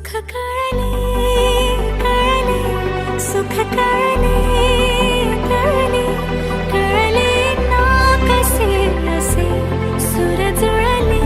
सुख कळले कळले सुख कळले कळले कळले ना कसे असे सुर जुळले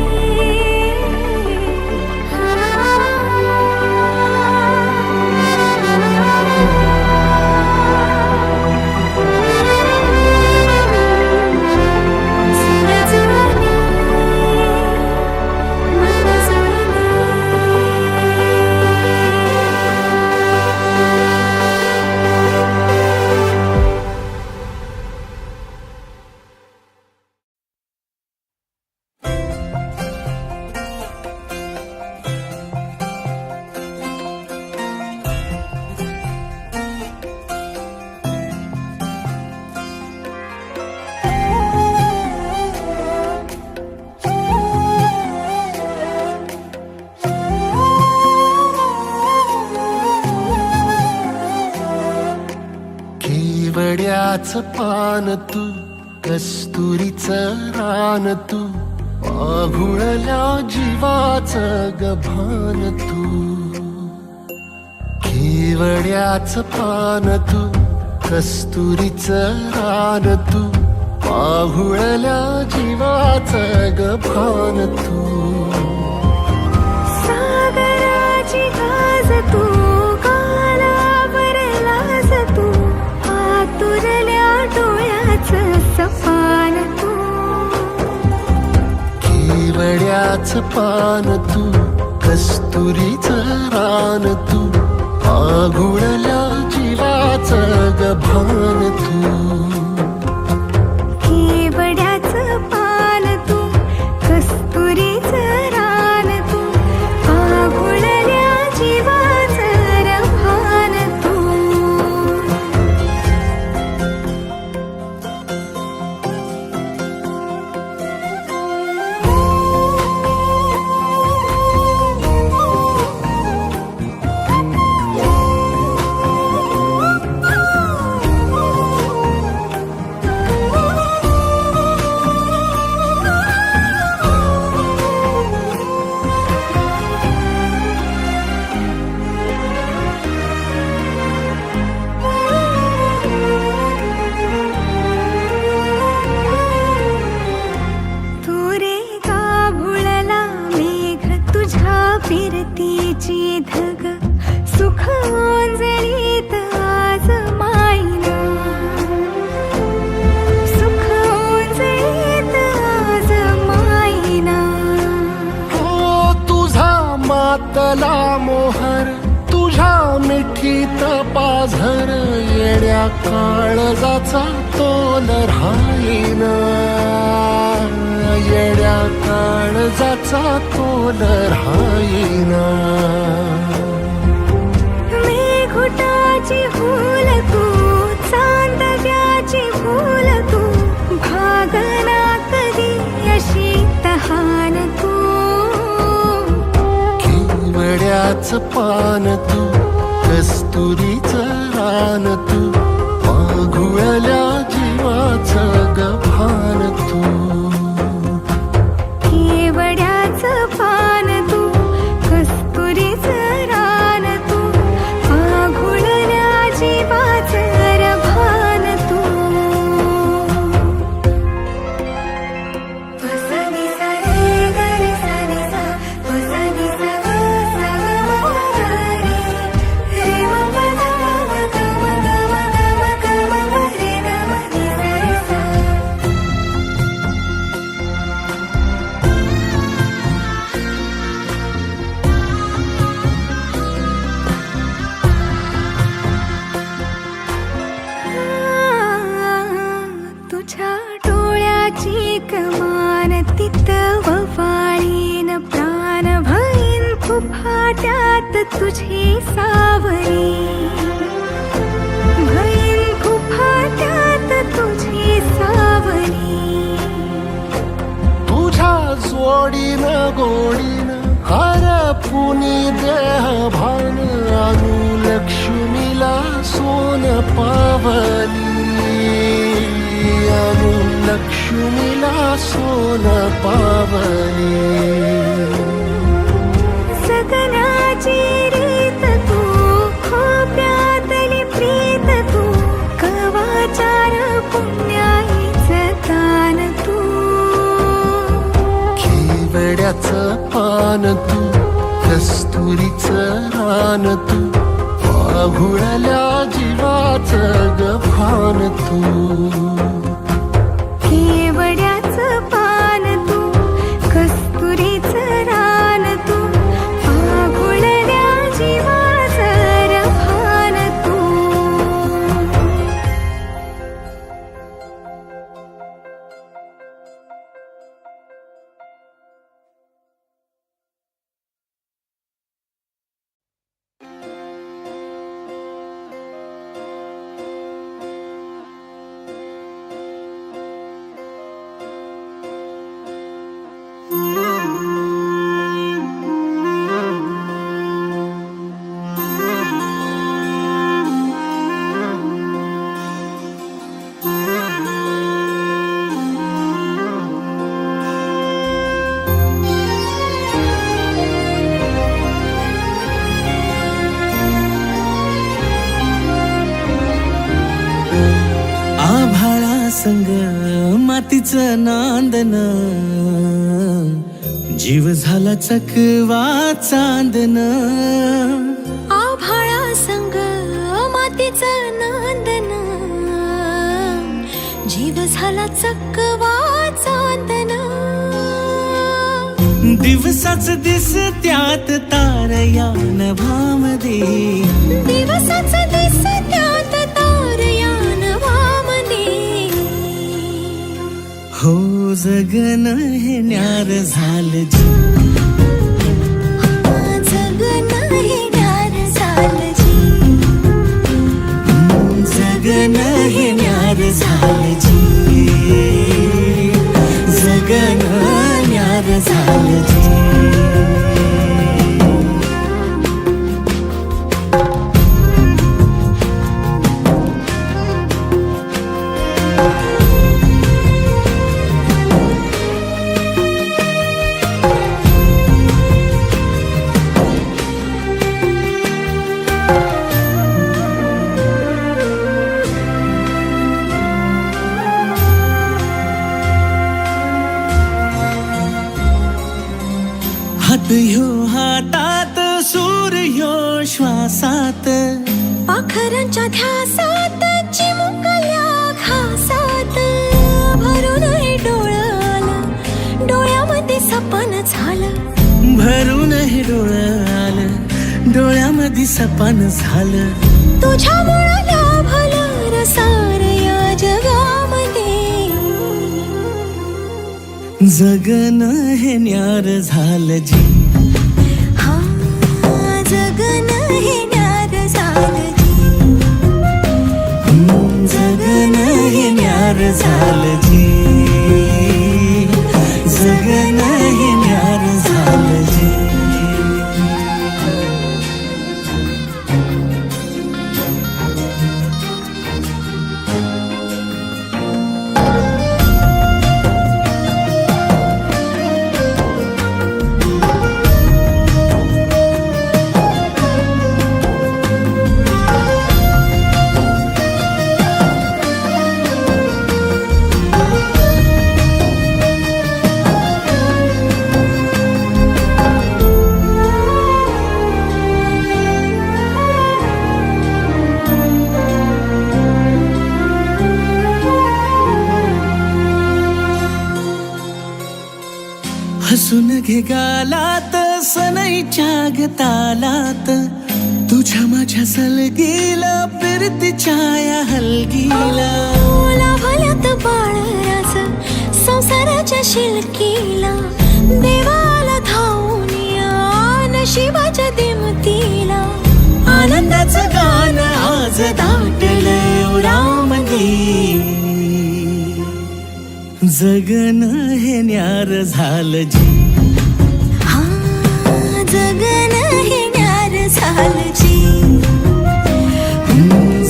केवड्याचं पान तू, कस्तुरीचं रान तू, आघुळल्या जीवाचं गभान तू. केवड्याचं पान तू, कस्तुरीचं रान तू, आघुळल्या जीवाचं गभान तू. सागराची गाज तू सपान तू. केवड्याचं पान तू, कस्तुरीचं रान तू, आघुळल्या जीवाचं गभान तू. केवड्याचं पान तू, कस्तुरीचं रान तू, आघुळल्या जीवाचं गभान तू. फिरतीची धग सुख ओंजळीत आज मायना. सुख ओंजळीत आज मायना. हो तुझा मातला मोहर, तुझ्या मिठीत पाझर, येड्या काळजाचा तोल राहीना. येड्या काळजाचा तोल राहीना. मेघुटाची फूल तू, चांदव्याची फूल तू, भागना कधी अशी तहान तू. केवड्याचं पान तू, कस्तुरीचं रान तू, आघुळल्या जीवाचं गभान तू. केवड्याचं पान तू, कस्तुरीचं रान तू, आघुळल्या जीवाचं गभान तू. वसनी सारे गरे सारे सा, वसनी सा ग सा ग म ग रे, रे म प ध म ग म ग म ग म ग म ग रे ग म नि सा रे सा. तुझ्या डोळ्याची कमान तिथं ववाळीन प्राण भईन फुफाट्यात तुझी सावरी. भईन फुफाट्यात तुझी सावरी. तुझ्या जोडीनं गोडीनं हरपुनी देह भान, अनुलक्ष्मीला सोन पावली. अनुलक्ष्मीला सोन पावली. सगनाची सोन्याचं पान तू, कस्तुरीचं रान तू, आघुळल्या जीवाचं गफान तू. केवड्याचं पान तू, कस्तुरीचं रान तू, आघुळल्या जीवाचं रभान तू. आभाळा संग मातीचं नांदन, जीव झाला चकवा चांदन. आभाळा संग मातीचं नांदन, जीव झाला चकवा चांदन. दिवसाच दिस त्यात तारया नभामध्ये, दिवसाच दिस त्यात तारया नभामध्ये. हो जगन हे न्यार झालं जी, जगन हे न्यार झालं जी. जगन हे न्यार झालं जी, जगन न्यार झालं जी. हात ह्यो हातात, सूर ह्यो श्वासात, पाखरांच्या ध्यासात, चिमुकल्या घासात. भरून हे डोळं आलं, डोळ्यामध्ये सपन झालं. भरून हे डोळं आलं, डोळ्यामध्ये सपान झालं. तुझ्यामुळं लाभलं रसार या जगामध्ये. जगन हे न्यार झालं जी, हा जगन हे न्यार झालं जी. जगन हे न्यार झालं जी, जगन हे न्यार झालं जी. हसून घे गालात, सनईच्या गतालात, तुझ्या माझ्या सलगीला, फिरतीच्या या हलगीला. लाभल्यात बाळराज संसाराच्या शिलकीला. देवाला धावून या नशिबाच्या दिमतीला. आनंदाचं गाणं आज दाटलं उरामध्ये. जगन हे न्यार झालं जी, हा जगन हे न्यार झालं जी.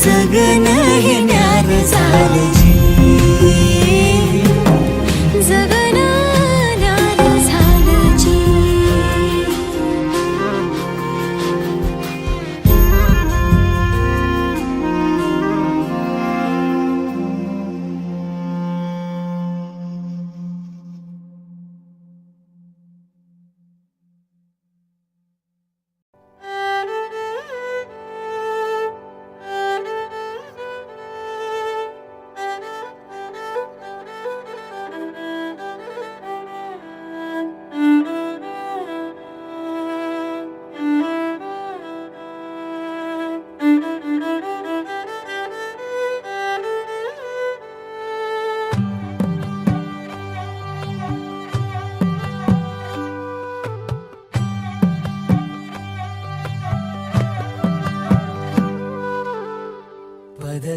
जगन हे न्यार झालं जी. जगन न्यार झालं जी.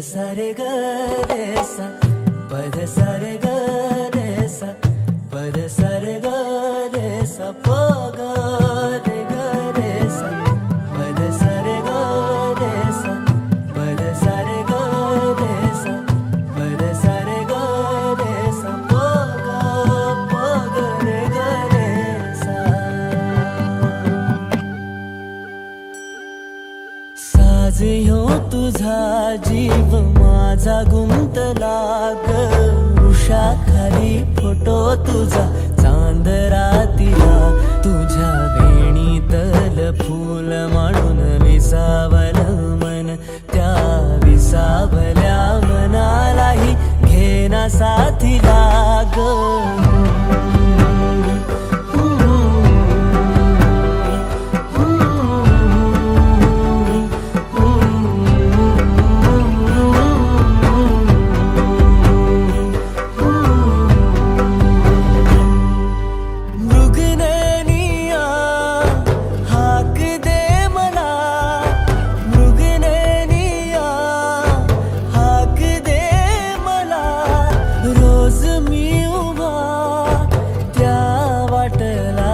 सा रे ग रे सा पद सा रे ग रे सा पद सा रे ग रे सा प ग रे ग रे सा पद सा रे ग रे सा पद सा रे ग रे सा पद सा रे ग रे सा प ग रे ग रे सा साज ह्यो तुझा जीव माझा गुंतला ग उषाखाली फोटो तुझा चांद रातीला तुझ्या वेणीतल फूल मांडून विसावल मन त्या विसावल्या मनालाही घेना साथीला ग रोज मी उभा त्या वाटला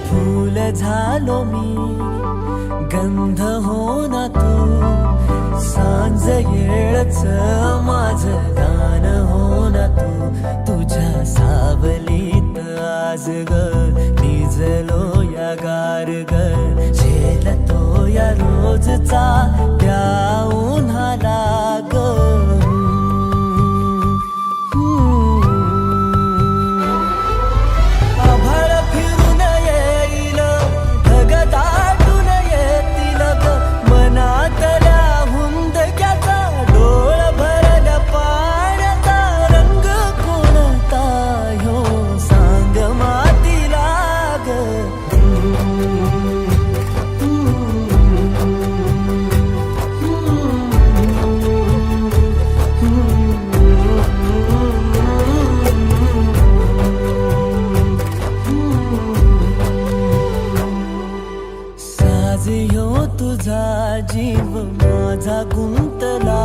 फूल झालो मी गंध हो ना तू सांज येळच माझं गान हो ना तू तुझ्या सावलीत आज ग निजलो या गार ग झेलतो या रोजचा त्या उन्हाला ग आभाळ फिरून येईल ढग दाटून येतील ग मनातल्या हुंदक्याचा डोळ भरल्या पाण्याचा रंग कोणता ह्यो सांग मातीला ग साज ह्यो तुझा जीव माझा गुंतला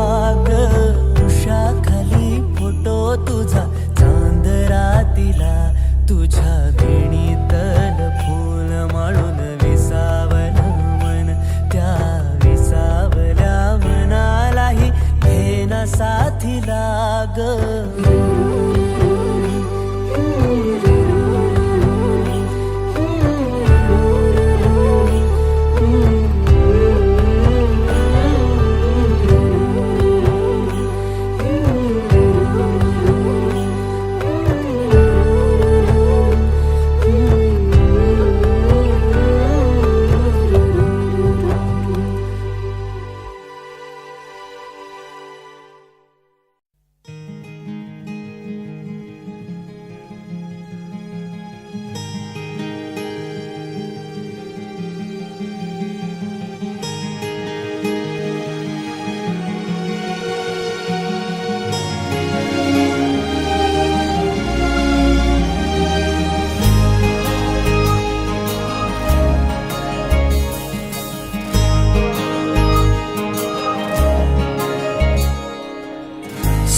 ग उषाखाली फोटो तुझा चांद रातीला तुझ्या वेणीतल फूल माळून विसावल मन त्या विसावल्या मनालाही घेना साथीला ग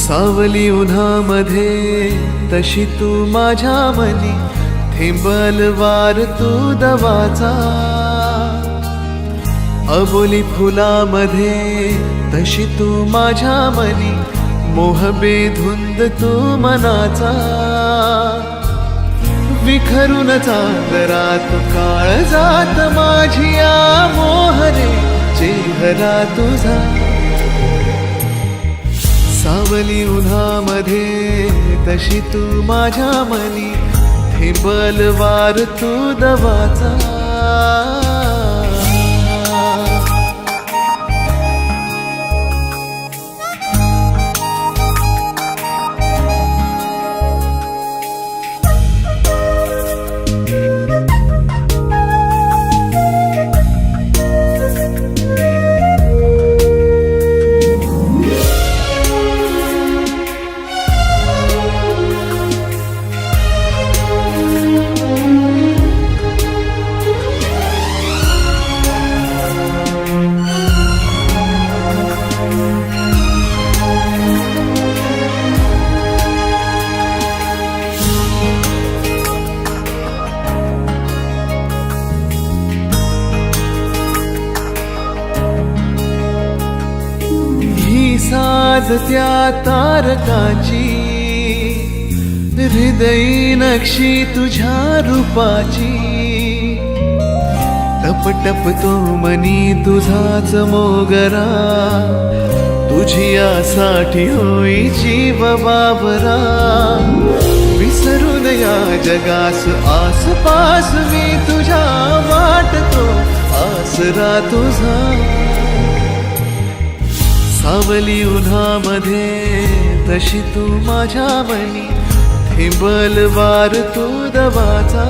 सावली उन्हामध्ये तशी तू माझ्या मनी थेंबल वार तू दवाचा अबोली फुलामध्ये तशी तू माझ्या मनी मोह बेधुंद तो मनाचा, विखरून चांदरात काळजात माझिया मोहरे चेहरा तुझा. सावली उन्हामध्ये तशी तू माझ्या मनी, थेंबलवार तू दवाचा. साज त्या तारकाची, हृदयी नक्षी तुझ्या रूपाची. टप टप तो मनी तुझाच मोगरा, तुझियासाठी होई जीव बाबरा. विसरून या जगास आसपास मी तुझ्या वाटतो आसरा तुझा. सावली उन्हामध्ये तशी तू माझ्या मनी, थेंबलवार तू दवाचा.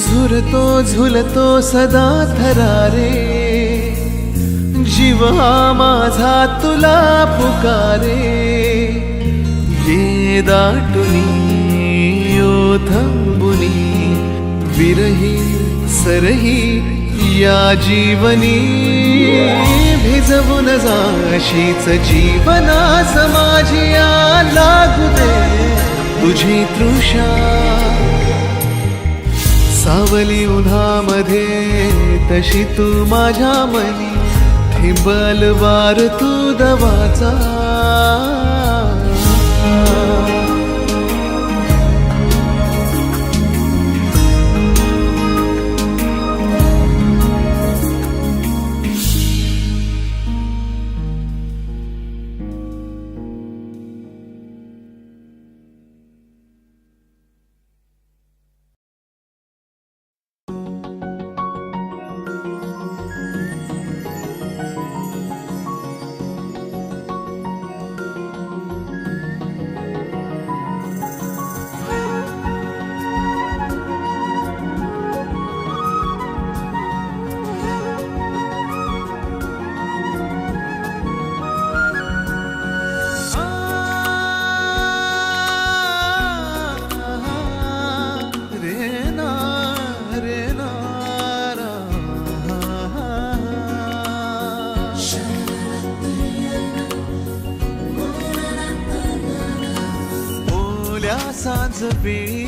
झुलतो झुलतो सदा थरारे, जीव हा माझा तुला पुकारे. ये दाटुनी ओथंबुनी, विरही सरही या जीवनी. भिजवून जाशीच जीवनास माझिया, लागू दे तुझी तृषा. सावली उन्हामध्ये तशी तू माझ्या मनी, थेंबलवार तू दवाचा. सांज वेळी,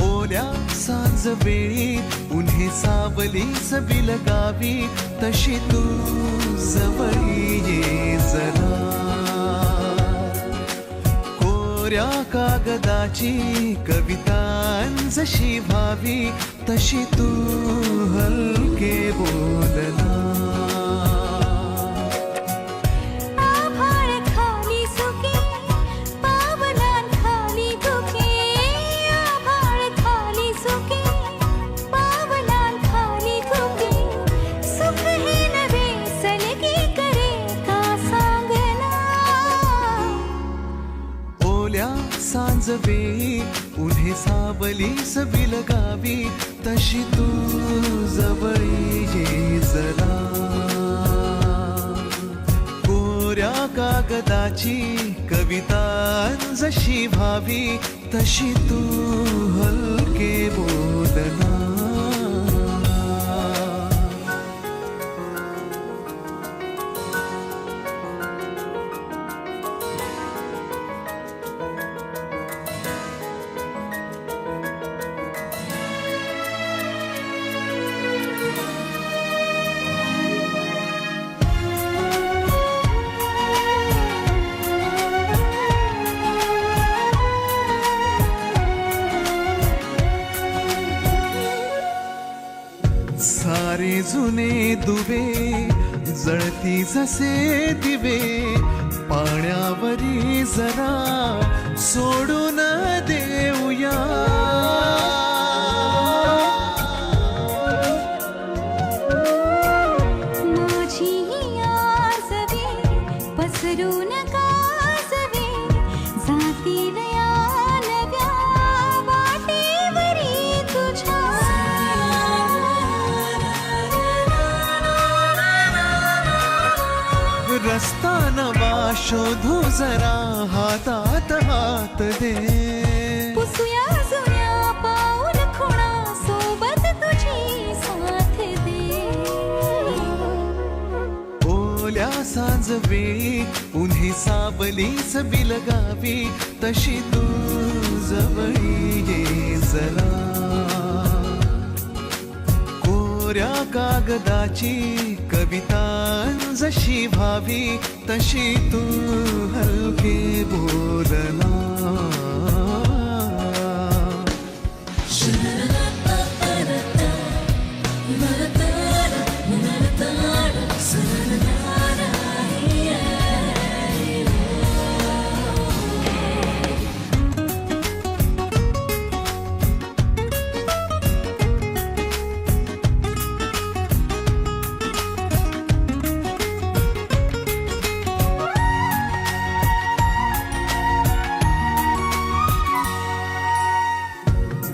ओल्या सांज वेळी, उन्हे सावली सबिल गावी. तशी तू जवळी ये जरा, कोऱ्या कागदाची कवितांजशी भावी. तशी तू हलके बोलना, सांजवे उन्हे सावलीस बिलगावी तशी तू जवळी ये जरा कोऱ्या कागदाची कविता जशी भावी तशी तू हलके बोलना सारे जुने दुवे जळती जसे दिवे पाण्यावरी जरा सोडून देऊया माझी आसवे पसरू नका सवे जातील या नव्या वाटेवरी तुझ्या रस्ता नवा शोधू जरा हातात हात दे पुसूया जुन्या पाऊल खुणा सोबत तुझी साथ दे ओल्या सांजवेळी उन्ही सावलीच बिलगावी तशी तू जवळी ये जरा कोऱ्या कागदाची कविता जशी भावी तशी तू हलके बोलना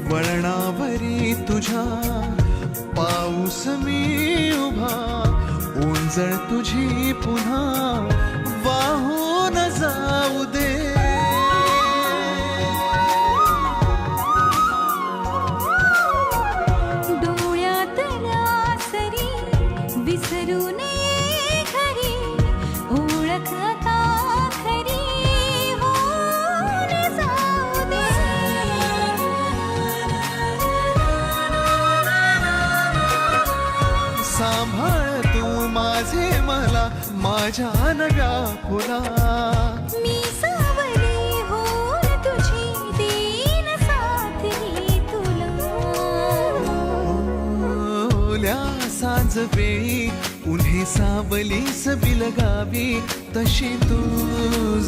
वळणावरी तुझ्या पाऊस मी उभा ओंजळ तुझी पुन्हा वाहून जाऊ दे डोळ्यातल्या सरी विसरू नये खरी ओळख आता खरी होऊन जाऊ दे सांभाळ तू माझे मला माझ्या नव्या फुला मी सावली होऊन तुझी देईन साथ ही तुला ओल्या सांजवेळी उन्हे सावलीस बिलगावी तशी तू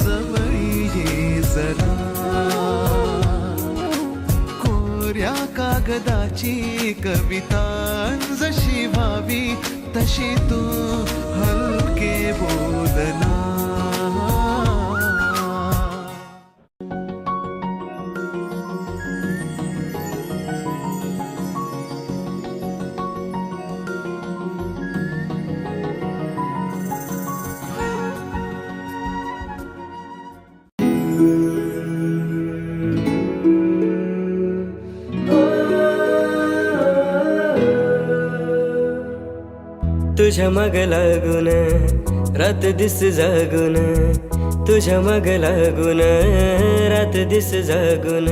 जवळी ये जरा कोऱ्या कागदाची कविता जशी भावी तशी तू हलके बोलना तुझ्या मग लागून रात दिस जागून तुझ्या मग लागून रात दिस जागून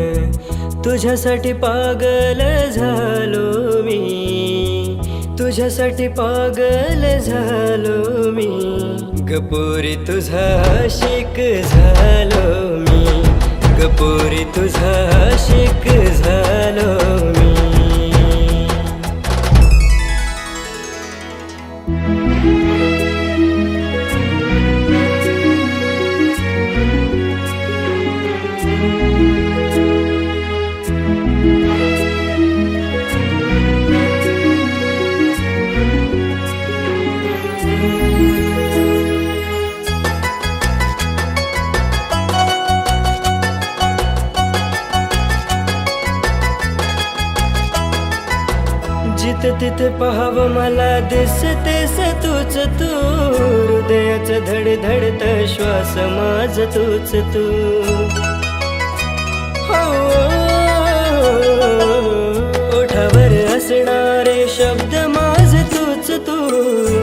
तुझ्यासाठी पागल झालो मी तुझ्यासाठी पागल झालो मी गपोरी तुझा आशिक झालो मी गपोरी तुझा आशिक झालो मी तिथे पाहावं मला दिसतेस तूच तू, हृदयाचं धडधडत श्वास माझ तूच तू. हो, ओठावर असणारे शब्द माझ तूच तू,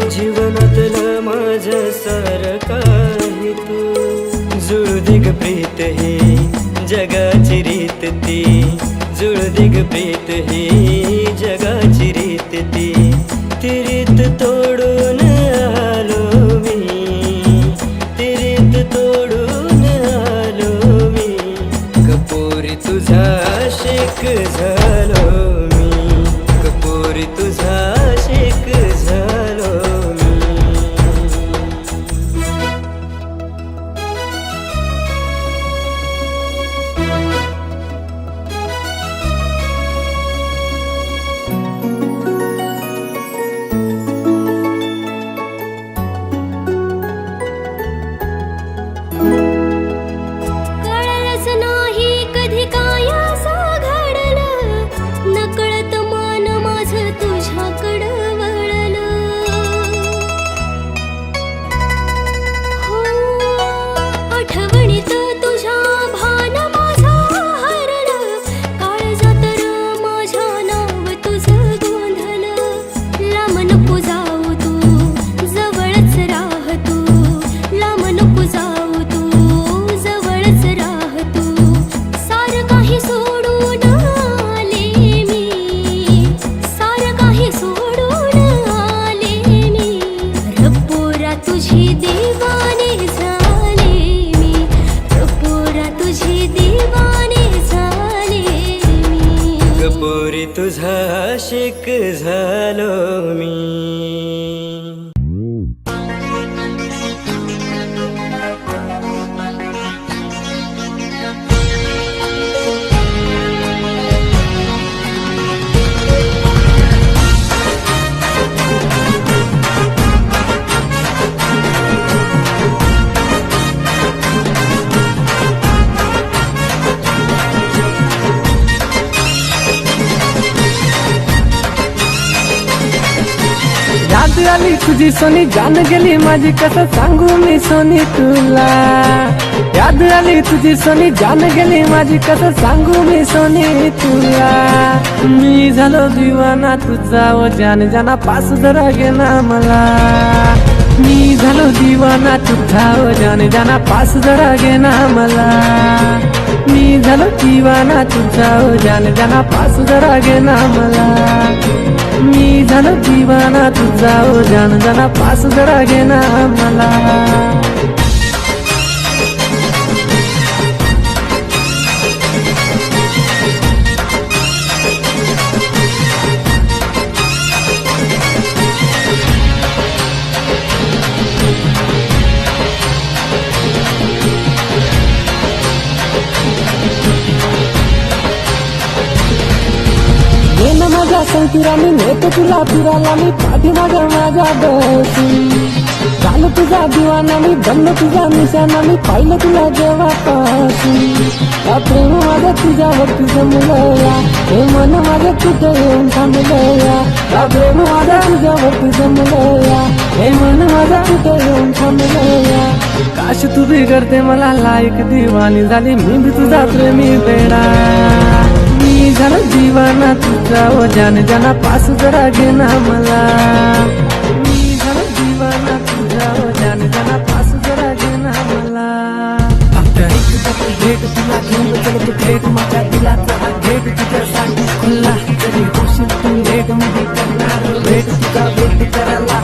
जीवनातलं माझ सारं काही तू. जुळदिग प्रीत ही जगाची रीत ती, जुळदिग प्रीत ही जगाची रीत ती. ती रीत तोडून आलो मी, ती रीत तोडून आलो मी. कपोरी तुझा आशिक झालो मी, कपोरी तुझा आशिक झालो मी. कळलंच नाही कधी काय असं घडलं, नकळत मन माझं तुझ्याकडं वळलं. हो, आठवणीत तुझ्या भान माझं हरलं, काळजात तर माझ्या नाव तुझं गोंधलं. लांब नको जाऊ तू, जवळच राह तू, लांब नको जाऊ तू, जवळच राह तू. सारं काही सोडून आले मी, सारं काही सोडून आले मी. रपोरा तुझी दीवाने झाले मी, रपोरा तुझी दीवाने झाले मी. कपोरी तुझा आशिक झालो मी. याद आली तुझी सोनी, जान गेली माझी, कसं सांगू मी सोनी तुला. याद आली तुझी सोनी, जान गेली माझी, कसं सांगू मी सोनी तुला. मी झालो दिवाना तुझा, व जान जाना पास जरा घे ना मला. मी झालो दिवाना तुझा, व जान जाना पास जरा घे ना मला. मी झालो दिवाना तुझा, व जान जाना पास जरा घे ना मला. मी झालो दिवाना तुझा, ओ जान जाना पास जरा घे ना मला. माझ्या संकिरा मी नेतो तुला फिरायला, मी पाठीमागे माझ्या बसून. झालं तुझा दिवाना मी, बनलो तुझा निशाणा मी, पाहिलं तुला जेव्हापासून. या प्रेम माझं तुझ्यावरती जमलं या, हे मन माझं तुझं येऊन थांबलं या. या प्रेम माझं तुझ्यावरती जमलं या, हे मन माझं तुझं येऊन थांबलं या. काश तू बिघडते मला लायक दिवाणी झाली, मी भी तुझा प्रेमी बेडा. मी झालो दिवाना तुझा, व जान जाना पास जरा घे ना मला. मी झालो दिवाना तुझा, व जान जाना पास जरा घे ना मला. फक्त एक भेट तुला घेऊन चलतो भेट, माझ्या दिलाचा हा भेट तुझ्यासाठी खुल्ला. जरी होशील तू भेट मी करणार भेट, तुझा भेट करायला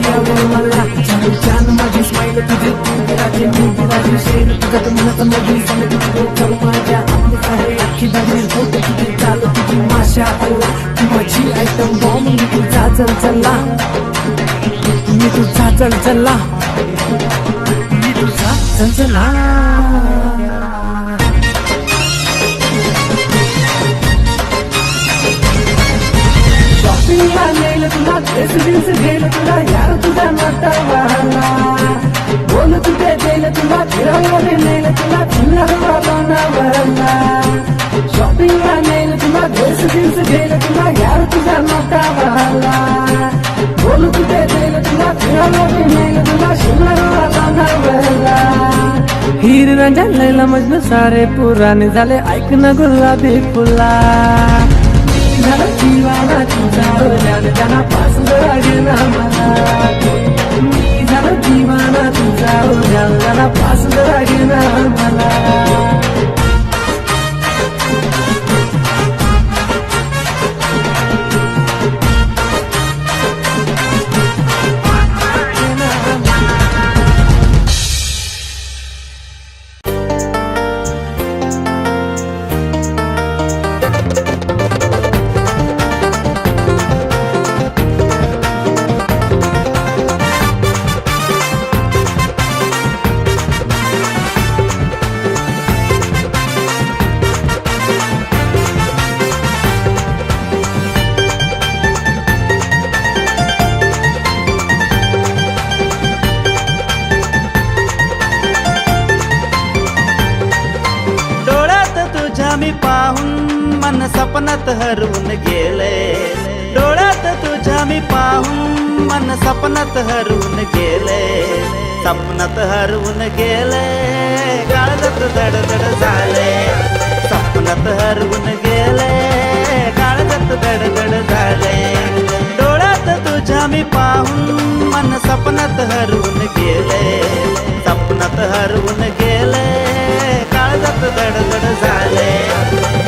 यावं मला. छान छान माझी स्माईल तुझी, तू विराजी मी विराजी, शेर तुझा तर मनात मधी सांग तुझी चल माझ्या आपली आहे अख्खी बाजी. होत तुझी चाल तुझी माशा अल्ला, तू माझी आयटम बॉम्ब. मी तुझा चलचला, मी तुझा चलचला, मी तुझा चलचला. शॉपिंगला नेलं तुला, ड्रेस जीन्स गेलं तुला, यार तुझा नटावाला. बोल तुझे गेलं तुला, फिरवले नेलं तुला, तुला लोणावळा. शॉपिंगला नेलं तुला, ड्रेस डान्स बिन्स घेईल तुला यार तुझ्या नातावाला बोलू कुठे देईल तुला फिरायला बी नेईल तुला शिमला बांधावला हीर रांझा लैला मजनू सारे पुराणे झाले ऐक ना गुलाबी फुला झालं दिवाना तुझा ज्याला पास लागेना मला मी झालं दिवाना तुझा ज्याला पास लागेना मला मी पाहून मन सपनात हरवून गेले डोळ्यात तुझ्या मी पाहून मन सपनात हरवून गेले सपनात हरवून गेले काळजात धडधड झाले सपनात हरवून गेले काळजात धडधड झाले डोळ्यात तुझ्या मी पाहून मन सपनात हरवून गेले सपनात हरवून गेले काळजात धडधड झाले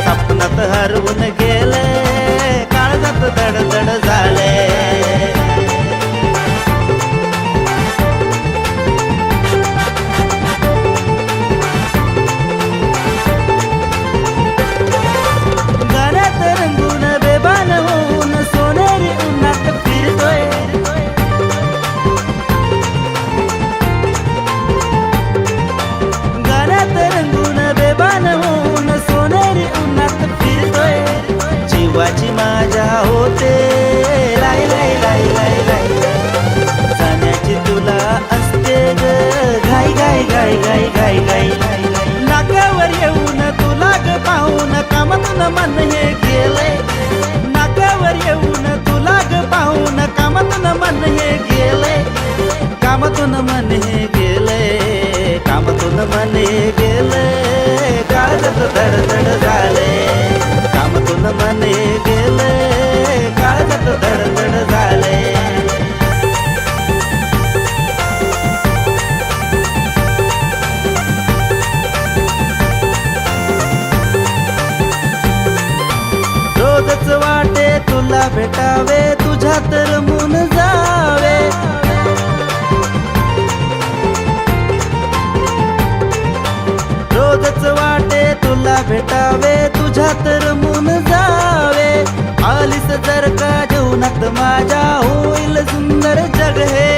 सपनात हरवून गेले काळजात धडधड झाले गाण्यात रंगून बेभान होऊन सोनेरी उन्हात फिरतोय गाण्यात रंगून बेभान होऊन सोनेरी उन्हात फिरतोय जीवाची माझ्या होते लाई लाई लाई लाई लाई जाण्याची तुला असते ग घाई घाई घाई घाई घाई घाई नाकावर येऊन तुला ग पाहून कामातून मन हे गेले नाकावर येऊन तुला ग पाहून कामातून मन हे गेले कामातून मन हे गेले कामातून मन हे गेले काळजात धडधड झाले कामातून मन हे गेले काळजात धडधड झाले रोजच वाटे तुला भेटावे तुझ्यात रमून जावे रोजच वाटे तुला भेटावे तुझ्यात रमून जावे आलीस जर का जीवनात माझ्या होईल सुंदर जग हे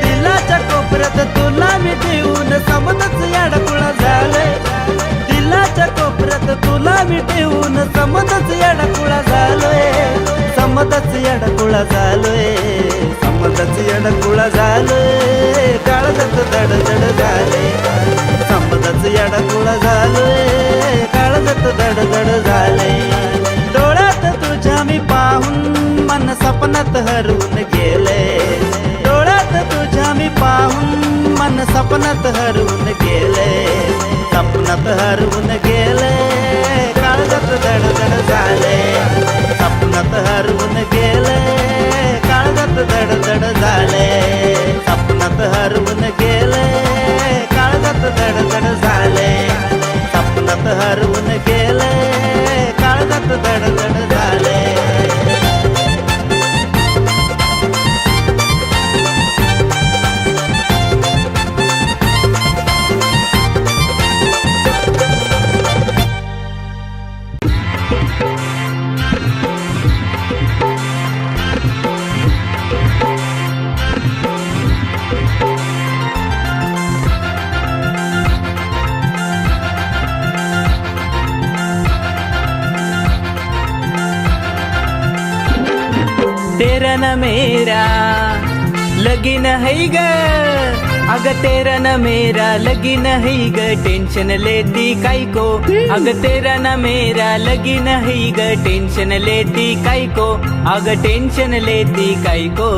दिलाच्या कोपऱ्यात तुला मी ठेवून समजच याडकुळा झालंय दिलाच्या कोपऱ्यात तुला मी ठेवून समजच याडकुळा झालोय समजच याडकुळा झालोय समजच याडकुळा झालोय काळजात धडधड झाले समजच याडकुळा झालोय काळजात धडधड झाले डोळ्यात तुझ्या मी पाहून मन सपनात हरवून गेले डोळ्यात तुझ्या मी पाहून मन सपनात हरवून गेले सपनात हरवून गेले काळजात धडधड झाले सपनात हरवून गेले काळजात धडधड झाले सपनात हरवून गेले काळजात धडधड झाले सपनात हरवून गेले काळजात धडधड झाले तेरा न मेरा लगिन है ग अग तेरा न मेरा लगी नहीं ग टेंशन लेती काई को अग तेरा न मेरा लगी नहीं ग टेंशन लेती काई को अग टेंशन लेती काई को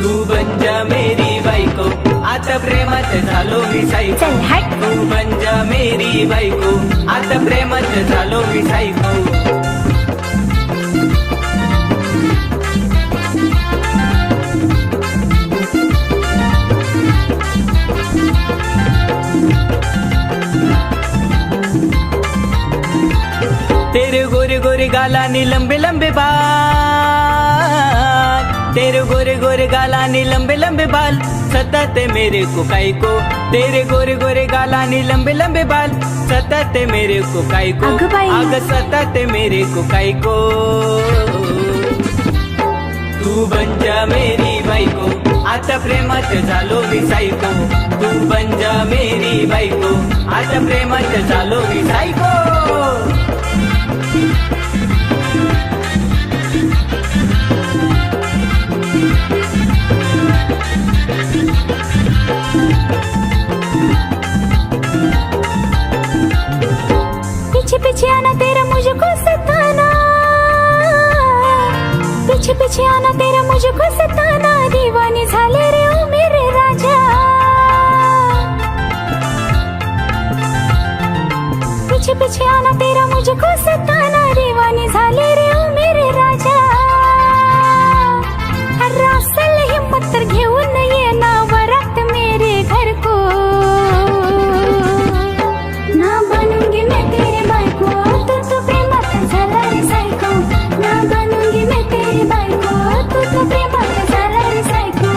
तू बन जा मेरी बायको आता प्रेमात झालो मी सायको चल हट. तू बन जा मेरी बायको आता प्रेमात झालो मी सायको तेरे गोरे गोरे गाला नी लंबे लंबे बाल तेरे गोरे गोरे गाला नी लंबे लंबे बाल सताते मेरे को काई को तेरे गोरे गोरे गाला नी लंबे लंबे बाल सताते मेरे को काई को अगं बाई. अगं सताते मेरे को काई को तू बन जा मेरी बायको आता प्रेमात झालो मी सायको तू बन जा मेरी बायको आता प्रेमात झालो मी सायको पीछे पीछे आना तेरा मुझको सताना पीछे पीछे आना तेरा मुझको सताना दीवानी झाले रे ओ मेरे राजा पीछे पीछे आना तेरा मुझको सताना दीवानी झाले रे ओ मेरे राजा रासल हिम्मत तर घेऊन ये ना वरात मेरे घर को ना बनूंगी मैं तेरे बायको तू प्रेमात झाला रे सायको ना बनूंगी मैं तेरी बायको तू प्रेमात झाला रे सायको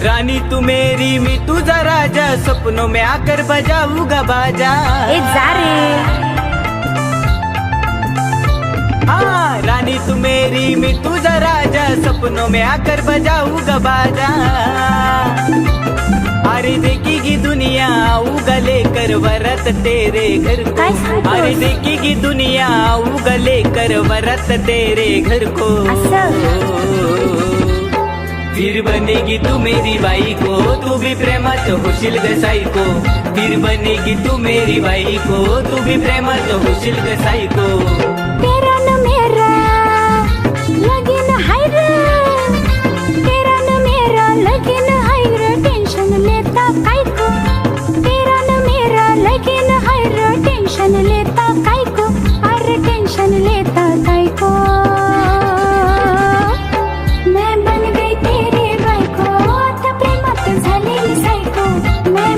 रानी तू मेरी मैं तुझा राजा सपनों में आकर बजाऊंगा बाजा ए जा रे हाँ रानी तू मेरी मैं तुझा राजा सपनों में आकर बजाऊंगा बाजा अरे देखेगी दुनिया आऊंगा लेकर वरत तेरे घर को काय सांगतोस? अरे देखेगी दुनिया आऊंगा लेकर वरत तेरे घर को असं? फिर बनेगी तू मेरी बाई को तू भी प्रेमात होशील ग सायको फिर बनेगी तू मेरी बाई को तू भी प्रेमात होशील ग सायको तेरा न मेरा लगीन हाय रे तेरा न मेरा लगीन हाय रे टेंशन लेता काय को तेरा न मेरा लगीन हाय रे टेंशन लेता काय को अरे टेंशन लेता काय को मैं बन गई तेरी बायको आता प्रेमात झालेली सायको मैं